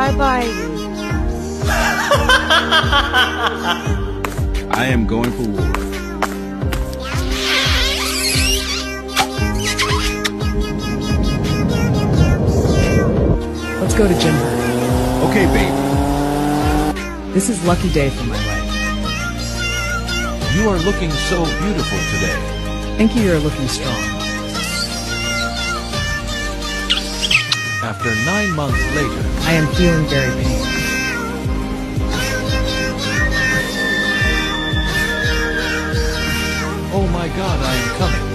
Bye-bye. I am going for war. Let's go to Jimburg. Okay, baby. This is lucky day for my life. You are looking so beautiful today. Thank you, you're looking strong. After 9 months later, I am feeling very pain. oh my God, I am coming.